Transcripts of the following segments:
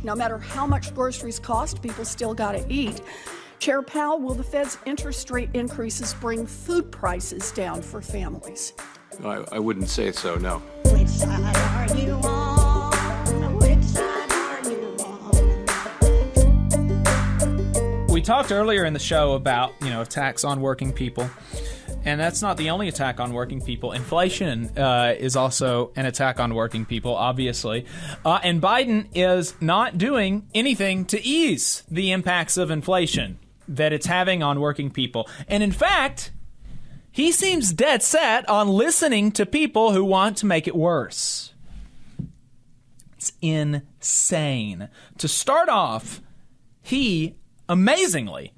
No matter how much groceries cost, people still got to eat. Chair Powell, will the Fed's interest rate increases bring food prices down for families? I wouldn't say so, no. Which side are you on? Which side are you on? We talked earlier in the show about, attacks on working people. And that's not the only attack on working people. Inflation is also an attack on working people, obviously. And Biden is not doing anything to ease the impacts of inflation that it's having on working people. And in fact, he seems dead set on listening to people who want to make it worse. It's insane. To start off, he, amazingly,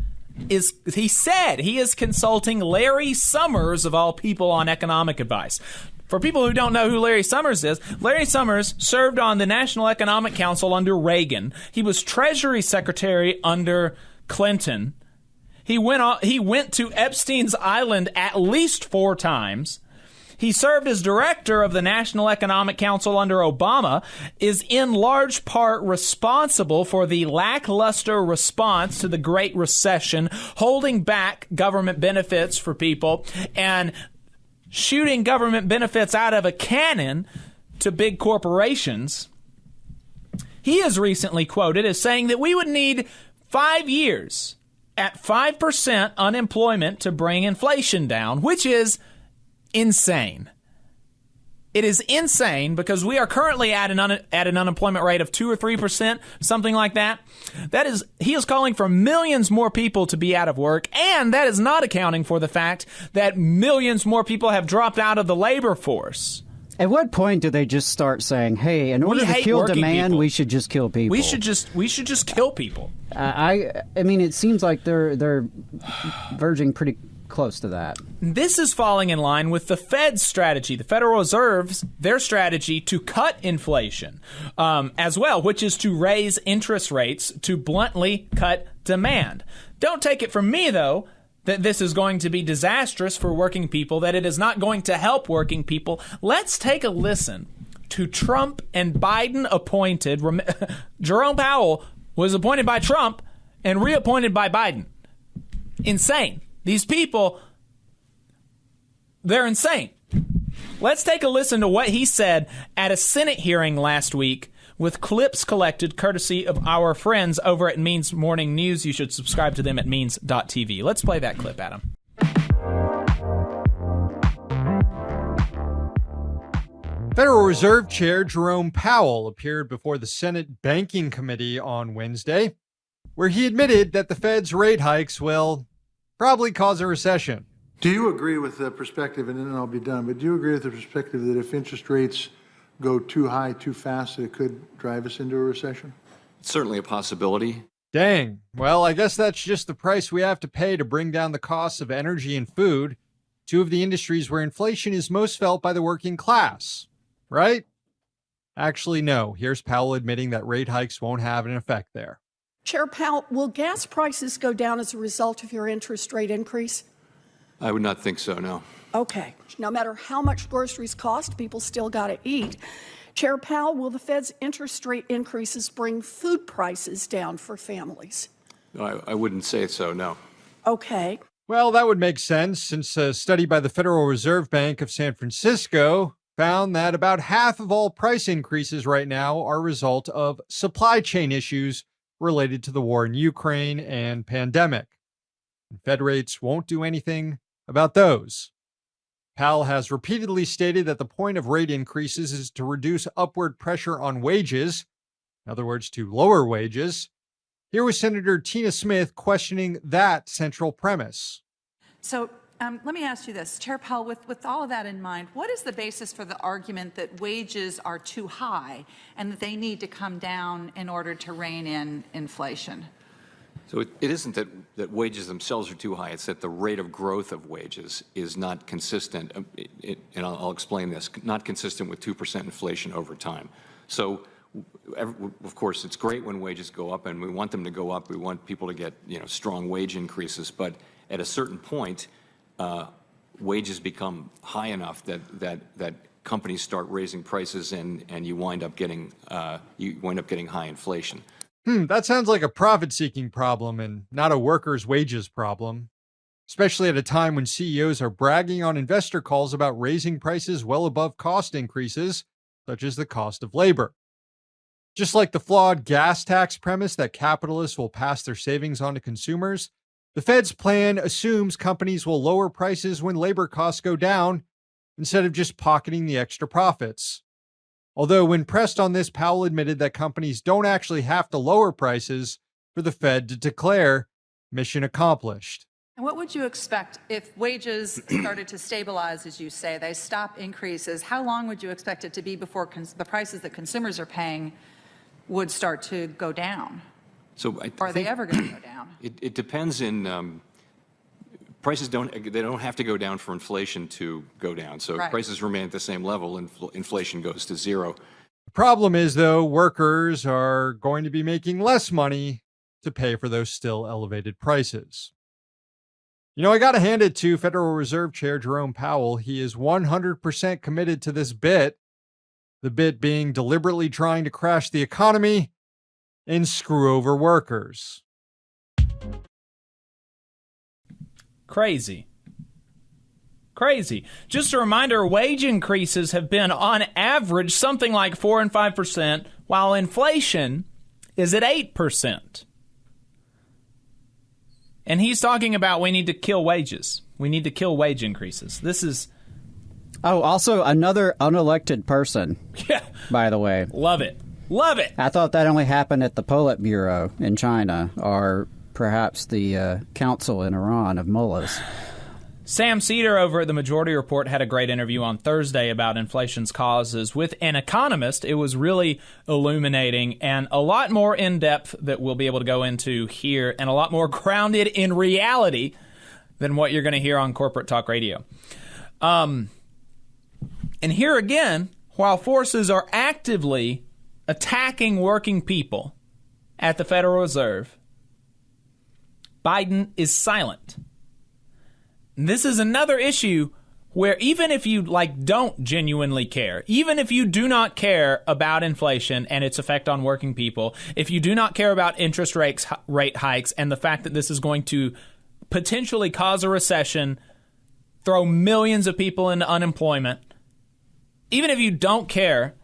he said he is consulting Larry Summers, of all people, on economic advice. For people who don't know who Larry Summers is, Larry Summers served on the National Economic Council under Reagan. He was Treasury Secretary under Clinton. He went to Epstein's Island at least 4 times. He served as director of the National Economic Council under Obama, is in large part responsible for the lackluster response to the Great Recession, holding back government benefits for people and shooting government benefits out of a cannon to big corporations. He is recently quoted as saying that we would need 5 years at 5% unemployment to bring inflation down, which is insane. It is insane because we are currently at an unemployment rate of 2 or 3%, something like that. He is calling for millions more people to be out of work, and that is not accounting for the fact that millions more people have dropped out of the labor force. At what point do they just start saying, "Hey, in order to kill demand, people. We should just kill people"? We should just kill people. I mean, it seems like they're verging pretty close to that. This is falling in line with the Fed's strategy, the Federal Reserve's, their strategy to cut inflation as well, which is to raise interest rates to bluntly cut demand. Don't take it from me, though, that this is going to be disastrous for working people, that it is not going to help working people. Let's take a listen to Trump and Biden appointed. Jerome Powell was appointed by Trump and reappointed by Biden. Insane. These people, they're insane. Let's take a listen to what he said at a Senate hearing last week with clips collected courtesy of our friends over at Means Morning News. You should subscribe to them at means.tv. Let's play that clip, Adam. Federal Reserve Chair Jerome Powell appeared before the Senate Banking Committee on Wednesday, where he admitted that the Fed's rate hikes will probably cause a recession. Do you agree with the perspective, and then I'll be done, but do you agree with the perspective that if interest rates go too high, too fast, that it could drive us into a recession? It's certainly a possibility. Dang. Well, I guess that's just the price we have to pay to bring down the costs of energy and food, 2 of the industries where inflation is most felt by the working class, right? Actually, no. Here's Powell admitting that rate hikes won't have an effect there. Chair Powell, will gas prices go down as a result of your interest rate increase? I would not think so, no. Okay. No matter how much groceries cost, people still got to eat. Chair Powell, will the Fed's interest rate increases bring food prices down for families? I wouldn't say so, no. Okay. Well, that would make sense since a study by the Federal Reserve Bank of San Francisco found that about half of all price increases right now are a result of supply chain issues related to the war in Ukraine and pandemic. And Fed rates won't do anything about those. Powell has repeatedly stated that the point of rate increases is to reduce upward pressure on wages, in other words, to lower wages. Here was Senator Tina Smith questioning that central premise. So let me ask you this, Chair Powell, with all of that in mind, what is the basis for the argument that wages are too high and that they need to come down in order to rein in inflation? So it isn't that wages themselves are too high. It's that the rate of growth of wages is not consistent. And I'll explain this, not consistent with 2% inflation over time. So, of course, it's great when wages go up, and we want them to go up. We want people to get strong wage increases. But at a certain point, wages become high enough that companies start raising prices and you wind up getting high inflation. That sounds like a profit-seeking problem and not a workers' wages problem, especially at a time when CEOs are bragging on investor calls about raising prices well above cost increases, such as the cost of labor. Just like the flawed gas tax premise that capitalists will pass their savings on to consumers, the Fed's plan assumes companies will lower prices when labor costs go down instead of just pocketing the extra profits. Although when pressed on this, Powell admitted that companies don't actually have to lower prices for the Fed to declare mission accomplished. And what would you expect if wages started to stabilize, as you say, they stop increases? How long would you expect it to be before the prices that consumers are paying would start to go down? So Are they ever going to go down? It depends in prices don't have to go down for inflation to go down. So Right. if prices remain at the same level, inflation goes to zero. The problem is, though, workers are going to be making less money to pay for those still elevated prices. You know, I got to hand it to Federal Reserve Chair Jerome Powell. He is 100% committed to this bit, the bit being deliberately trying to crash the economy and screw over workers. Crazy. Just a reminder, wage increases have been on average something like 4 and 5%, while inflation is at 8%. And he's talking about we need to kill wages. We need to kill wage increases. This is... Oh, also another unelected person, Yeah. by the way. Love it. I thought that only happened at the Politburo in China, or perhaps the council in Iran of mullahs. Sam Cedar over at the Majority Report had a great interview on Thursday about inflation's causes with an economist. It was really illuminating and a lot more in-depth that we'll be able to go into here, and a lot more grounded in reality than what you're going to hear on Corporate Talk Radio. And here again, while forces are actively attacking working people at the Federal Reserve, Biden is silent. This is another issue where even if you don't genuinely care, even if you do not care about inflation and its effect on working people, if you do not care about interest rate hikes and the fact that this is going to potentially cause a recession, throw millions of people into unemployment, even if you don't care,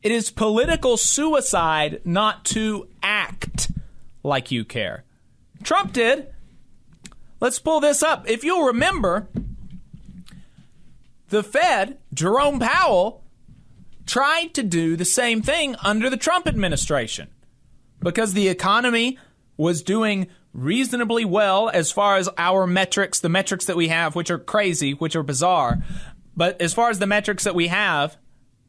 it is political suicide not to act like you care. Trump did. Let's pull this up. If you'll remember, the Fed, Jerome Powell, tried to do the same thing under the Trump administration because the economy was doing reasonably well as far as our metrics, the metrics that we have, which are crazy, which are bizarre. But as far as the metrics that we have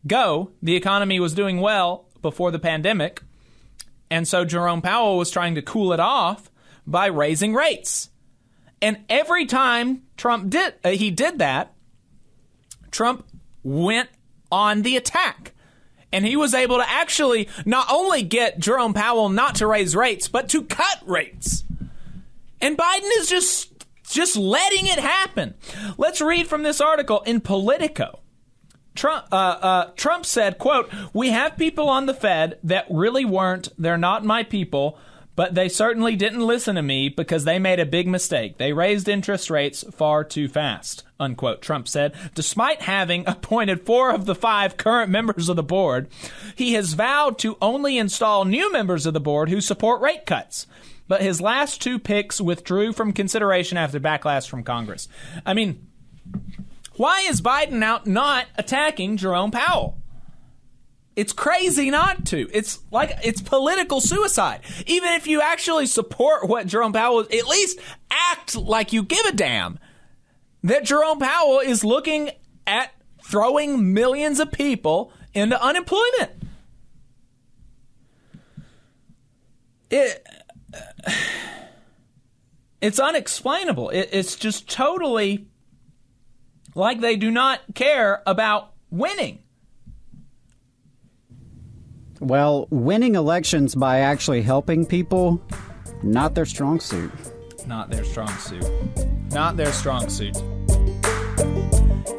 go, the economy was doing well before the pandemic. And so Jerome Powell was trying to cool it off by raising rates. And every time Trump did that, Trump went on the attack. And he was able to actually not only get Jerome Powell not to raise rates, but to cut rates. And Biden is just letting it happen. Let's read from this article in Politico. Trump said, quote, "We have people on the Fed that really weren't. They're not my people. But they certainly didn't listen to me because they made a big mistake. They raised interest rates far too fast," unquote, Trump said. Despite having appointed 4 of the 5 current members of the board, he has vowed to only install new members of the board who support rate cuts. But his last 2 picks withdrew from consideration after backlash from Congress. I mean, why is Biden out not attacking Jerome Powell? It's crazy not to. It's political suicide. Even if you actually support what Jerome Powell is, at least act like you give a damn that Jerome Powell is looking at throwing millions of people into unemployment. It's unexplainable. It's just totally like they do not care about winning. Well, winning elections by actually helping people, not their strong suit. Not their strong suit. Not their strong suit.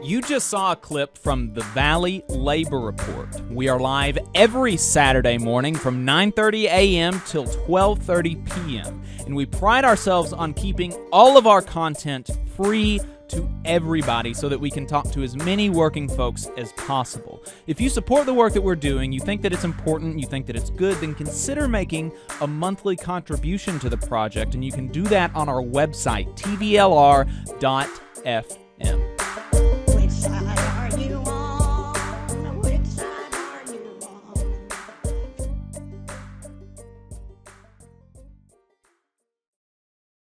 You just saw a clip from the Valley Labor Report. We are live every Saturday morning from 9:30 a.m. till 12:30 p.m. And we pride ourselves on keeping all of our content free to everybody so that we can talk to as many working folks as possible. If you support the work that we're doing, you think that it's important, you think that it's good, then consider making a monthly contribution to the project, and you can do that on our website, tvlr.fm.